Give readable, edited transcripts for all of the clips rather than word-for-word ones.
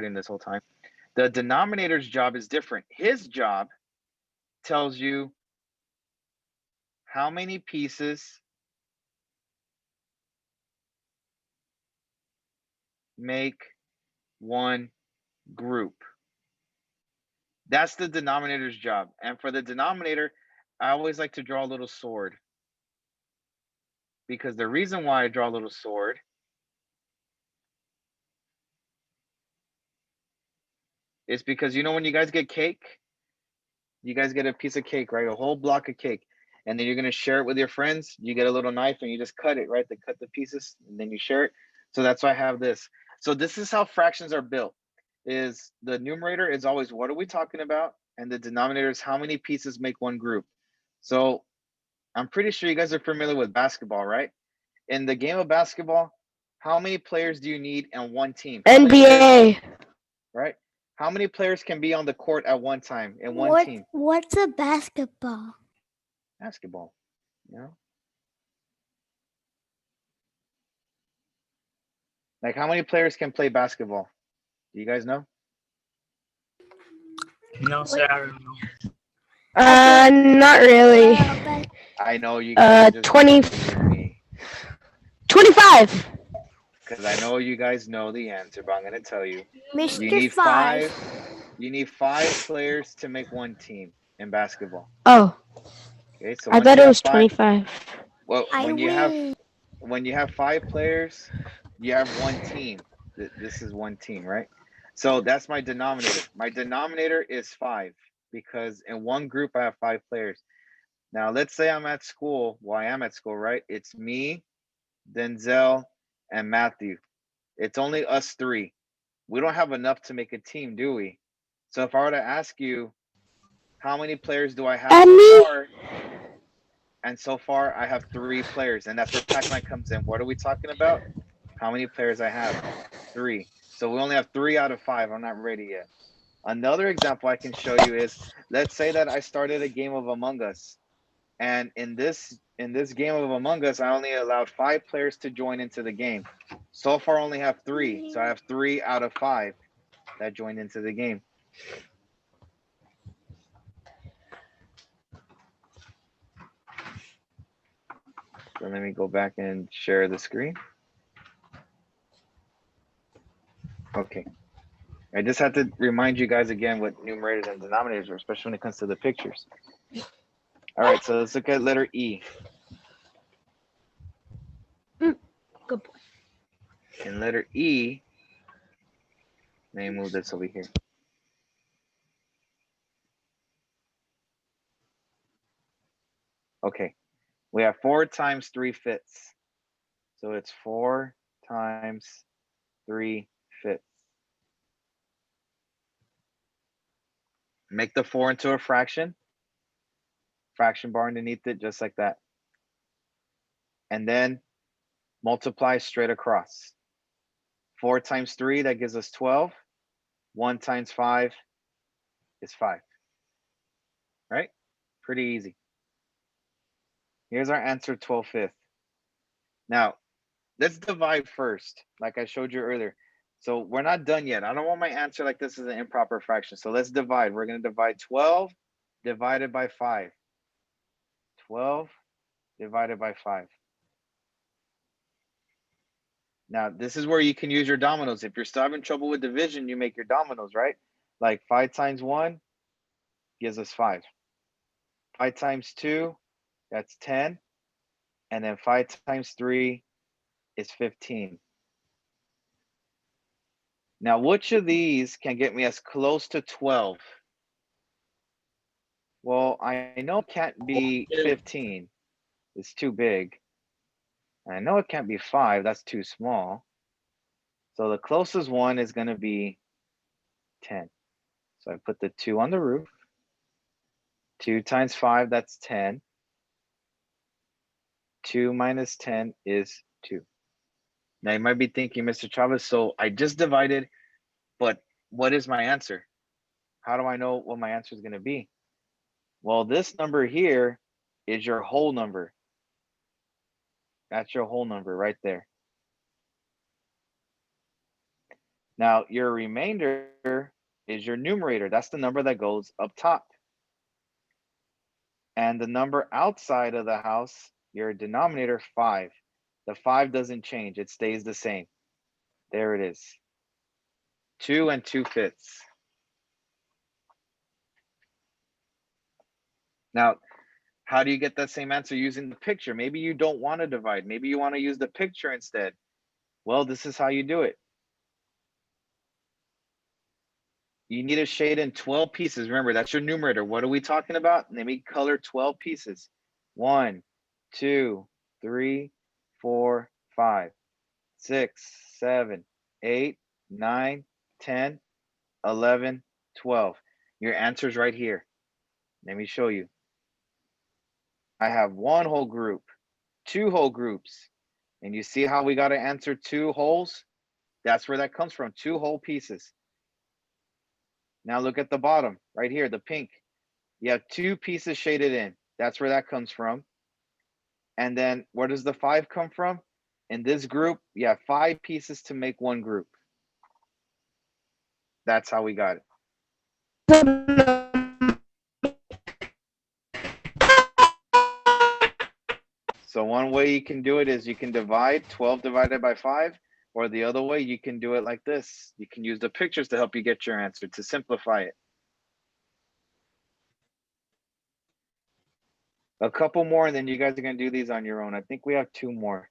recording this whole time. The denominator's job is different. His job tells you how many pieces make one group. That's the denominator's job. And for the denominator, I always like to draw a little sword. Because the reason why I draw a little sword is because, you know, when you guys get cake, you guys get a piece of cake, right? A whole block of cake. And then you're going to share it with your friends. You get a little knife and you just cut it, right? They cut the pieces and then you share it. So that's why I have this. So this is how fractions are built. Is the numerator is always what are we talking about? And the denominator is how many pieces make one group. So I'm pretty sure you guys are familiar with basketball, right? In the game of basketball, how many players do you need in one team? NBA. Right? How many players can be on the court at one time in one team? What's a basketball? Basketball, you know? Like how many players can play basketball? Do you guys know? No, sir, I don't know. Not really. I know you guys are just 25. Because I know you guys know the answer, but I'm going to tell you. Mr. You need Five. You need 5 players to make one team in basketball. Oh. Okay, so I thought it was 25. Well, when you have 5 players, you have one team. This is one team, right? So that's my denominator. My denominator is 5 because in one group I have 5 players. Now let's say I'm at school. Well, I am at school, right? It's me, Denzel, and Matthew. It's only us 3. We don't have enough to make a team, do we? So if I were to ask you, how many players do I have so far? And so far I have 3 players, and that's where Pac-Man comes in. What are we talking about? How many players I have? 3. So we only have 3 out of 5. I'm not ready yet. Another example I can show you is, let's say that I started a game of Among Us. And in this game of Among Us, I only allowed 5 players to join into the game. So far, I only have 3. So I have 3 out of 5 that joined into the game. So let me go back and share the screen. Okay. I just have to remind you guys again what numerators and denominators are, especially when it comes to the pictures. All right, so let's look at letter E. Good boy. In letter E, let me move this over here. Okay, we have 4 times 3 fifths. So it's 4 times 3 fifths. Make the 4 into a fraction. Fraction bar underneath it, just like that. And then multiply straight across. 4 times 3, that gives us 12. 1 times 5 is 5. Right? Pretty easy. Here's our answer, 12/5. Now, let's divide first, like I showed you earlier. So we're not done yet. I don't want my answer like this is an improper fraction. So let's divide. We're going to divide 12 divided by 5. 12 divided by 5. Now, this is where you can use your dominoes. If you're still having trouble with division, you make your dominoes, right? Like 5 times 1 gives us 5. 5 times 2, that's 10. And then 5 times 3 is 15. Now, which of these can get me as close to 12? Well, I know it can't be 15. It's too big. And I know it can't be 5. That's too small. So the closest one is going to be 10. So I put the 2 on the roof. 2 times 5, that's 10. 2 minus 10 is 2. Now you might be thinking, Mr. Chavez, so I just divided, but what is my answer? How do I know what my answer is going to be? Well, this number here is your whole number. That's your whole number right there. Now, your remainder is your numerator. That's the number that goes up top. And the number outside of the house, your denominator, 5. The 5 doesn't change. It stays the same. There it is. 2 2/5. Now, how do you get that same answer using the picture? Maybe you don't want to divide. Maybe you want to use the picture instead. Well, this is how you do it. You need to shade in 12 pieces. Remember, that's your numerator. What are we talking about? Let me color 12 pieces. 1, 2, 3, 4, 5, 6, 7, 8, 9, 10, 11, 12. Your answer's right here. Let me show you. I have one whole group, two whole groups. And you see how we got to answer two wholes? That's where that comes from, two whole pieces. Now look at the bottom, right here, the pink. You have two pieces shaded in. That's where that comes from. And then where does the 5 come from? In this group, you have 5 pieces to make one group. That's how we got it. So one way you can do it is you can divide 12 divided by 5, or the other way you can do it like this. You can use the pictures to help you get your answer, to simplify it. A couple more, and then you guys are going to do these on your own. I think we have 2 more.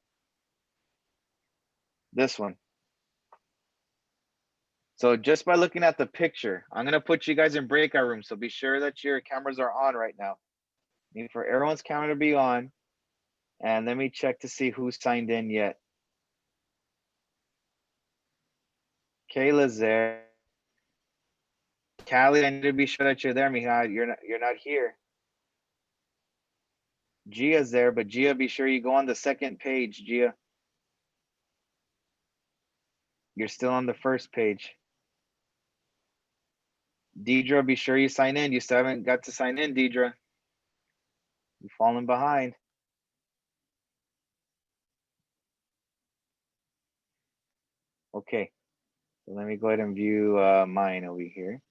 This one. So just by looking at the picture, I'm going to put you guys in breakout rooms. So be sure that your cameras are on right now. I need for everyone's camera to be on. And let me check to see who's signed in yet. Kayla's there. Callie, I need to be sure that you're there, Mihai. You're not here. Gia's there, but Gia, be sure you go on the second page, Gia. You're still on the first page. Deidre, be sure you sign in. You still haven't got to sign in, Deidre. You're falling behind. Okay, so let me go ahead and view mine over here.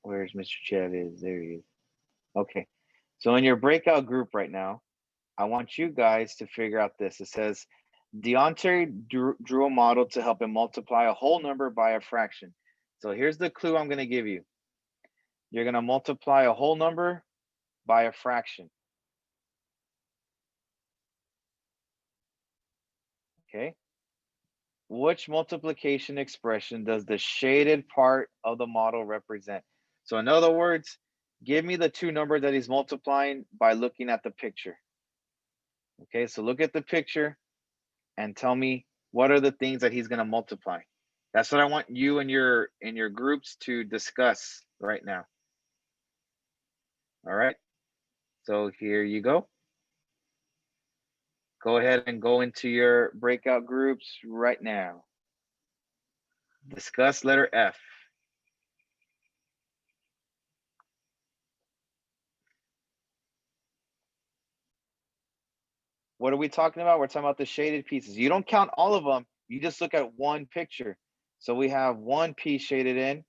Where's Mr. Chavez? There he is. Okay, so in your breakout group right now, I want you guys to figure out this. It says, Deontay drew a model to help him multiply a whole number by a fraction. So here's the clue I'm going to give you. You're going to multiply a whole number by a fraction. Okay. Which multiplication expression does the shaded part of the model represent? So in other words, give me the 2 numbers that he's multiplying by looking at the picture. Okay, so look at the picture and tell me what are the things that he's going to multiply. That's what I want you and your groups to discuss right now. All right, so here you go. Go ahead and go into your breakout groups right now. Discuss letter F. What are we talking about? We're talking about the shaded pieces. You don't count all of them. You just look at one picture. So we have 1 piece shaded in,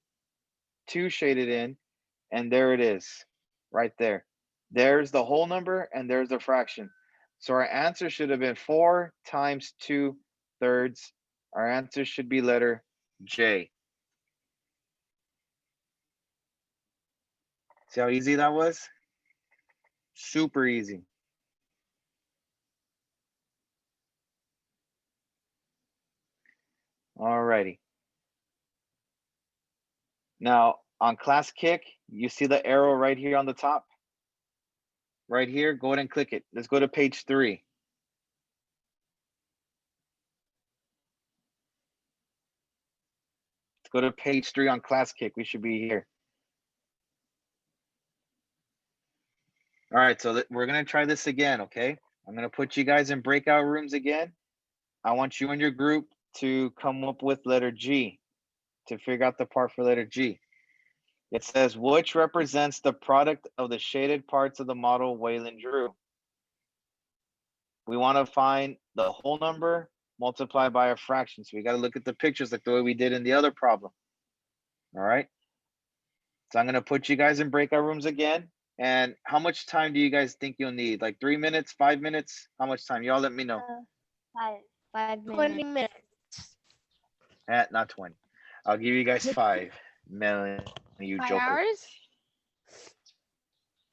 2 shaded in, and there it is, right there. There's the whole number and there's the fraction. So our answer should have been 4 times 2/3. Our answer should be letter J. See how easy that was? Super easy. All righty. Now on Classkick, you see the arrow right here on the top? Right here, go ahead and click it. Let's go to page 3. Let's go to page 3 on Classkick. We should be here. All right, so we're going to try this again, okay? I'm going to put you guys in breakout rooms again. I want you and your group to come up with letter G, to figure out the part for letter G. It says, which represents the product of the shaded parts of the model Waylon drew? We want to find the whole number multiply by a fraction. So we got to look at the pictures like the way we did in the other problem. All right. So I'm going to put you guys in breakout rooms again. And how much time do you guys think you'll need? Like 3 minutes, 5 minutes? How much time? Y'all let me know. 5 minutes. Not 20. I'll give you guys 5. Melanie, you 5 joker. hours?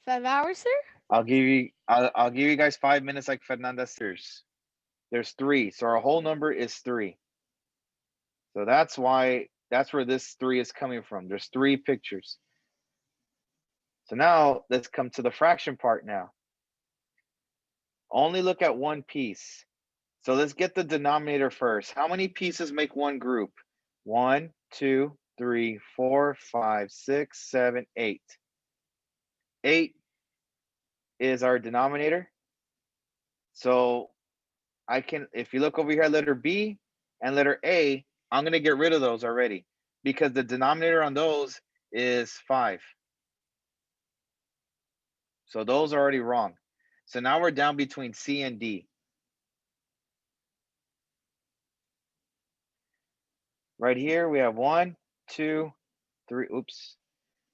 5 hours, sir? I'll give you guys 5 minutes like Fernanda says. There's 3. So our whole number is 3. So that's where this 3 is coming from. There's 3 pictures. So now let's come to the fraction part now. Only look at one piece. So let's get the denominator first. How many pieces make one group? 1, 2, 3, 4, 5, 6, 7, 8. 8 is our denominator. So I can, if you look over here at letter B and letter A, I'm going to get rid of those already because the denominator on those is 5. So those are already wrong. So now we're down between C and D. Right here, we have 1, 2, 3. Oops,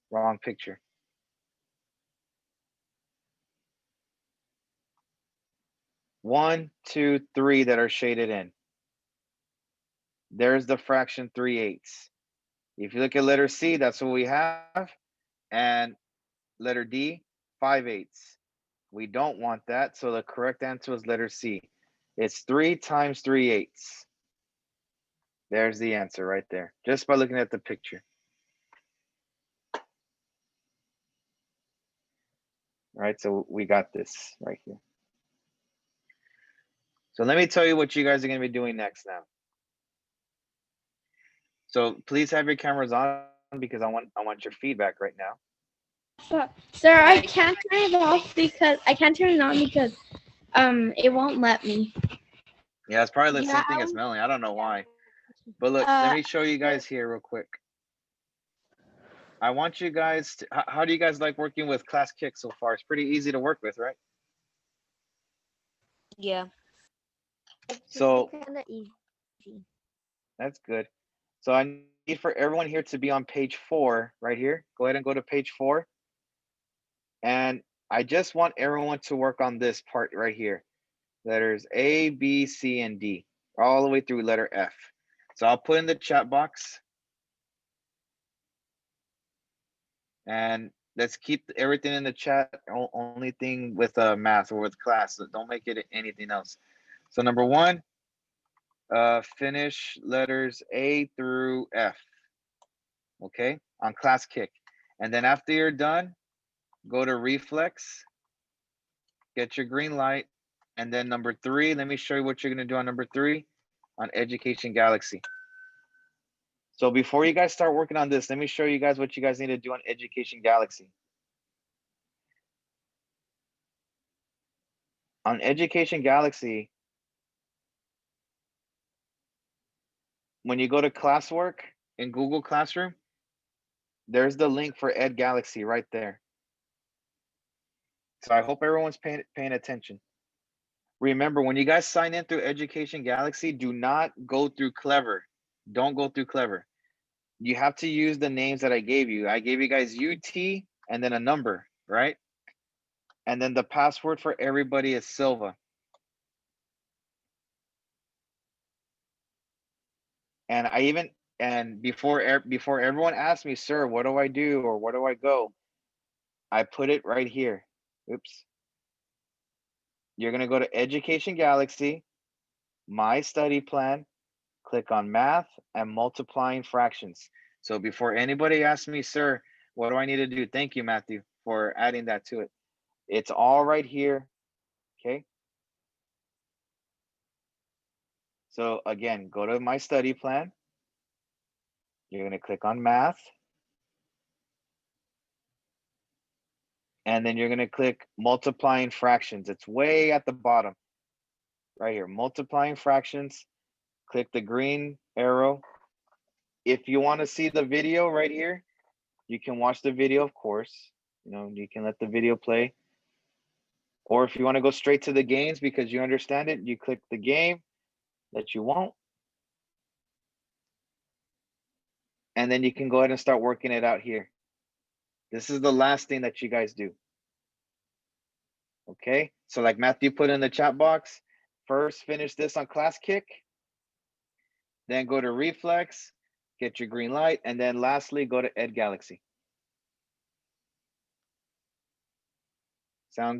wrong picture. 1, 2, 3 that are shaded in. There's the fraction 3/8. If you look at letter C, that's what we have. And letter D, 5/8. We don't want that. So the correct answer is letter C. It's 3 times 3/8. There's the answer right there, just by looking at the picture. All right, so we got this right here. So let me tell you what you guys are going to be doing next now. So please have your cameras on because I want your feedback right now. Sir, I can't turn it off because I can't turn it on because it won't let me. Yeah, it's probably the same thing as Melanie. I don't know why. But look, let me show you guys here real quick. I want you guys to, how do you guys like working with Classkick so far? It's pretty easy to work with, right? Yeah. So Kind of easy. that's good. So I need for everyone here to be on page 4 right here. Go ahead and go to page 4. And I just want everyone to work on this part right here. Letters A, B, C, and D, all the way through letter F. So I'll put in the chat box. And let's keep everything in the chat. Only thing with math or with class. So don't make it anything else. So number 1, finish letters A through F. Okay, on Classkick. And then after you're done, go to reflex, get your green light. And then number 3, let me show you what you're going to do on number 3 on Education Galaxy. So before you guys start working on this, let me show you guys what you guys need to do on Education Galaxy. On Education Galaxy, when you go to classwork in Google Classroom, there's the link for Ed Galaxy right there. So I hope everyone's paying attention. Remember, when you guys sign in through Education Galaxy, do not go through Clever. Don't go through Clever. You have to use the names that I gave you. I gave you guys UT and then a number, right? And then the password for everybody is Silva. And before everyone asks me, sir, what do I do or where do I go? I put it right here. Oops. You're going to go to Education Galaxy, My Study Plan, click on Math and Multiplying Fractions. So before anybody asks me, sir, what do I need to do? Thank you, Matthew, for adding that to it. It's all right here, okay? So again, go to My Study Plan. You're going to click on Math. And then you're going to click Multiplying Fractions. It's way at the bottom. Right here, Multiplying Fractions. Click the green arrow. If you want to see the video right here, you can watch the video, of course. You know, you can let the video play. Or if you want to go straight to the games because you understand it, you click the game. that you won't. And then you can go ahead and start working it out here. This is the last thing that you guys do. Okay, so like Matthew put in the chat box, first finish this on Classkick, then go to Reflex, get your green light, and then lastly, go to Ed Galaxy. Sound good?